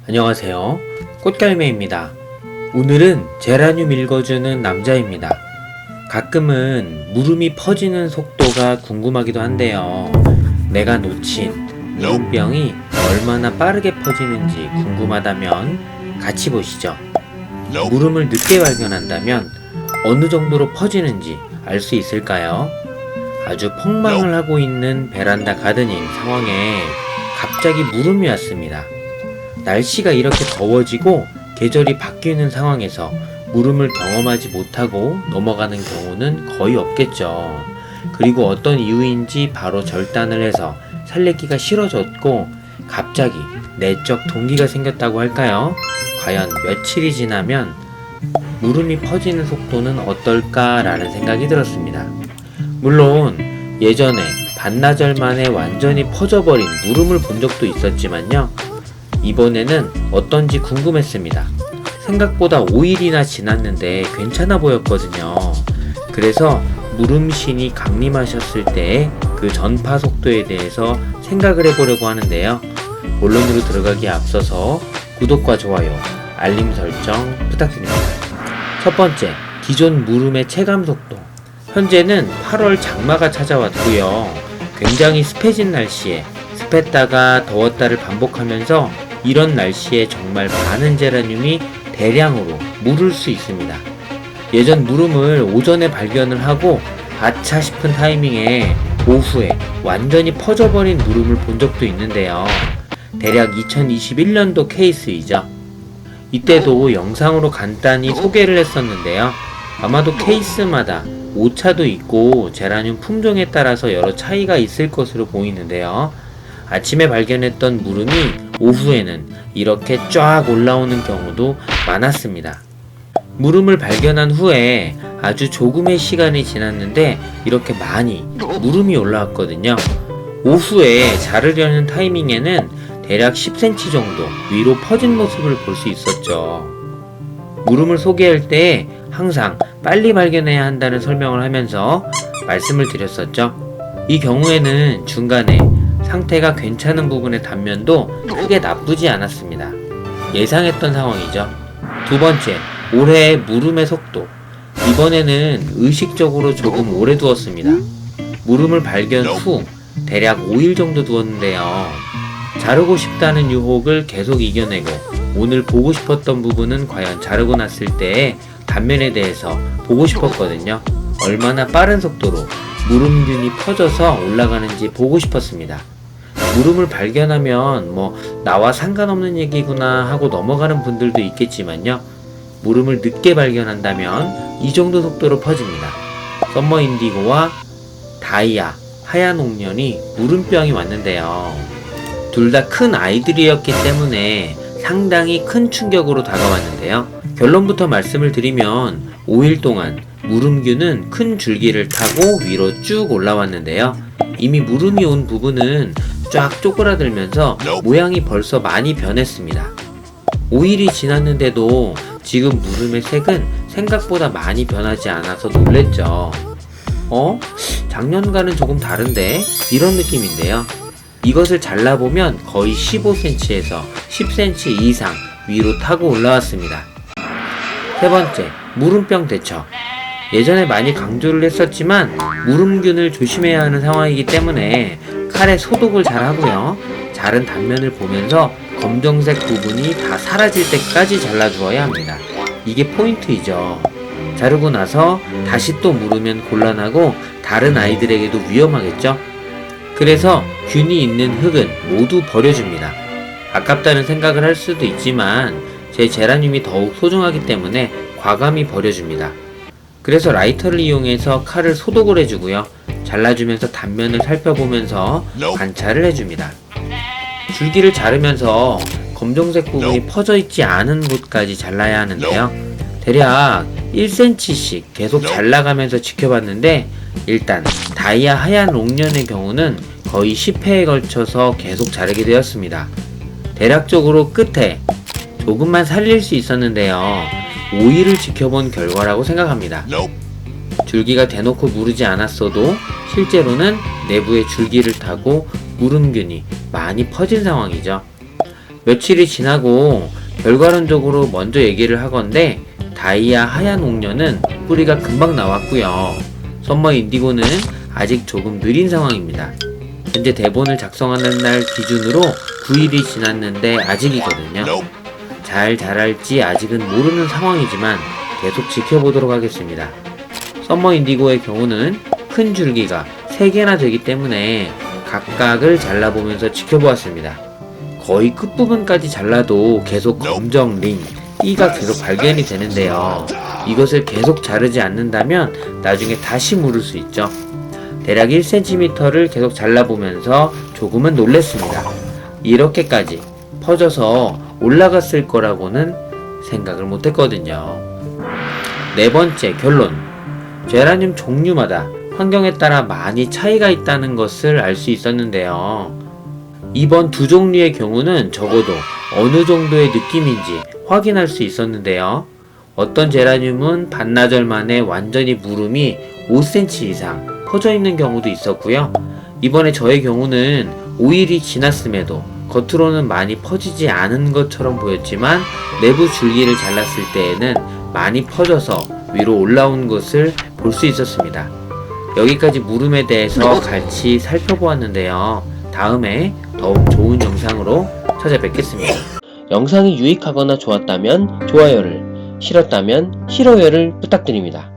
안녕하세요. 꽃갈매입니다. 오늘은 제라늄 읽어주는 남자입니다. 가끔은 물음이 퍼지는 속도가 궁금하기도 한데요. 내가 놓친 물음병이 얼마나 빠르게 퍼지는지 궁금하다면 같이 보시죠. 물음을 늦게 발견한다면 어느 정도로 퍼지는지 알 수 있을까요? 아주 폭망을 하고 있는 베란다 가드닝 상황에 갑자기 물음이 왔습니다. 날씨가 이렇게 더워지고 계절이 바뀌는 상황에서 물음을 경험하지 못하고 넘어가는 경우는 거의 없겠죠. 그리고 어떤 이유인지 바로 절단을 해서 살리기가 싫어졌고 갑자기 내적 동기가 생겼다고 할까요? 과연 며칠이 지나면 물음이 퍼지는 속도는 어떨까라는 생각이 들었습니다. 물론 예전에 반나절 만에 완전히 퍼져버린 물음을 본 적도 있었지만요. 이번에는 어떤지 궁금했습니다. 생각보다 5일이나 지났는데 괜찮아 보였거든요. 그래서 물음신이 강림하셨을 때의 그 전파 속도에 대해서 생각을 해보려고 하는데요. 본론으로 들어가기에 앞서서 구독과 좋아요, 알림 설정 부탁드립니다. 첫 번째, 기존 물음의 체감 속도. 현재는 8월 장마가 찾아왔고요. 굉장히 습해진 날씨에 습했다가 더웠다를 반복하면서 이런 날씨에 정말 많은 제라늄이 대량으로 물을 수 있습니다. 예전 물음을 오전에 발견을 하고 아차 싶은 타이밍에 오후에 완전히 퍼져버린 물음을 본 적도 있는데요. 대략 2021년도 케이스이죠. 이때도 영상으로 간단히 소개를 했었는데요. 아마도 케이스마다 오차도 있고 제라늄 품종에 따라서 여러 차이가 있을 것으로 보이는데요. 아침에 발견했던 물음이 오후에는 이렇게 쫙 올라오는 경우도 많았습니다. 물음을 발견한 후에 아주 조금의 시간이 지났는데 이렇게 많이 물음이 올라왔거든요. 오후에 자르려는 타이밍에는 대략 10cm 정도 위로 퍼진 모습을 볼 수 있었죠. 물음을 소개할 때 항상 빨리 발견해야 한다는 설명을 하면서 말씀을 드렸었죠. 이 경우에는 중간에 상태가 괜찮은 부분의 단면도 크게 나쁘지 않았습니다. 예상했던 상황이죠. 두 번째, 올해의 물음의 속도. 이번에는 의식적으로 조금 오래 두었습니다. 물음을 발견 후 대략 5일 정도 두었는데요. 자르고 싶다는 유혹을 계속 이겨내고 오늘 보고 싶었던 부분은 과연 자르고 났을 때의 단면에 대해서 보고 싶었거든요. 얼마나 빠른 속도로 물음균이 퍼져서 올라가는지 보고 싶었습니다. 물음을 발견하면 나와 상관없는 얘기구나 하고 넘어가는 분들도 있겠지만요. 물음을 늦게 발견한다면 이 정도 속도로 퍼집니다. 썸머 인디고와 다이아 하얀 옥년이 물음병이 왔는데요. 둘 다 큰 아이들이었기 때문에 상당히 큰 충격으로 다가왔는데요. 결론부터 말씀을 드리면 5일 동안 물음균은 큰 줄기를 타고 위로 쭉 올라왔는데요. 이미 물음이 온 부분은 쫙 쪼그라들면서 모양이 벌써 많이 변했습니다. 5일이 지났는데도 지금 물음의 색은 생각보다 많이 변하지 않아서 놀랬죠. 작년과는 조금 다른데? 이런 느낌인데요. 이것을 잘라보면 거의 15cm에서 10cm 이상 위로 타고 올라왔습니다. 세 번째, 물음병 대처. 예전에 많이 강조를 했었지만 물음균을 조심해야 하는 상황이기 때문에 칼에 소독을 잘 하고요. 자른 단면을 보면서 검정색 부분이 다 사라질 때까지 잘라주어야 합니다. 이게 포인트이죠. 자르고 나서 다시 또 물으면 곤란하고 다른 아이들에게도 위험하겠죠. 그래서 균이 있는 흙은 모두 버려줍니다. 아깝다는 생각을 할 수도 있지만 제 제라늄이 더욱 소중하기 때문에 과감히 버려줍니다. 그래서 라이터를 이용해서 칼을 소독을 해주고요. 잘라주면서 단면을 살펴보면서 관찰을 해줍니다. 줄기를 자르면서 검정색 부분이 퍼져 있지 않은 곳까지 잘라야 하는데요. 대략 1cm씩 계속 잘라가면서 지켜봤는데 일단 다이아 하얀 옥년의 경우는 거의 10회에 걸쳐서 계속 자르게 되었습니다. 대략적으로 끝에 조금만 살릴 수 있었는데요. 5일을 지켜본 결과라고 생각합니다. 줄기가 대놓고 무르지 않았어도 실제로는 내부에 줄기를 타고 물음균이 많이 퍼진 상황이죠. 며칠이 지나고 결과론적으로 먼저 얘기를 하건대 다이아 하얀 옥녀는 뿌리가 금방 나왔고요. 썸머 인디고는 아직 조금 느린 상황입니다. 현재 대본을 작성하는 날 기준으로 9일이 지났는데 아직이거든요. 잘 자랄지 아직은 모르는 상황이지만 계속 지켜보도록 하겠습니다. 썸머 인디고의 경우는 큰 줄기가 3개나 되기 때문에 각각을 잘라보면서 지켜보았습니다. 거의 끝부분까지 잘라도 계속 검정 링, 띠가 계속 발견이 되는데요. 이것을 계속 자르지 않는다면 나중에 다시 물을 수 있죠. 대략 1cm를 계속 잘라보면서 조금은 놀랬습니다. 이렇게까지 퍼져서 올라갔을 거라고는 생각을 못했거든요. 네 번째 결론. 제라늄 종류마다 환경에 따라 많이 차이가 있다는 것을 알 수 있었는데요. 이번 두 종류의 경우는 적어도 어느 정도의 느낌인지 확인할 수 있었는데요. 어떤 제라늄은 반나절 만에 완전히 무름이 5cm 이상 퍼져 있는 경우도 있었고요. 이번에 저의 경우는 5일이 지났음에도 겉으로는 많이 퍼지지 않은 것처럼 보였지만 내부 줄기를 잘랐을 때에는 많이 퍼져서 위로 올라온 것을 볼 수 있었습니다. 여기까지 무름에 대해서 같이 살펴보았는데요. 다음에 더욱 좋은 영상으로 찾아뵙겠습니다. 영상이 유익하거나 좋았다면 좋아요를, 싫었다면 싫어요를 부탁드립니다.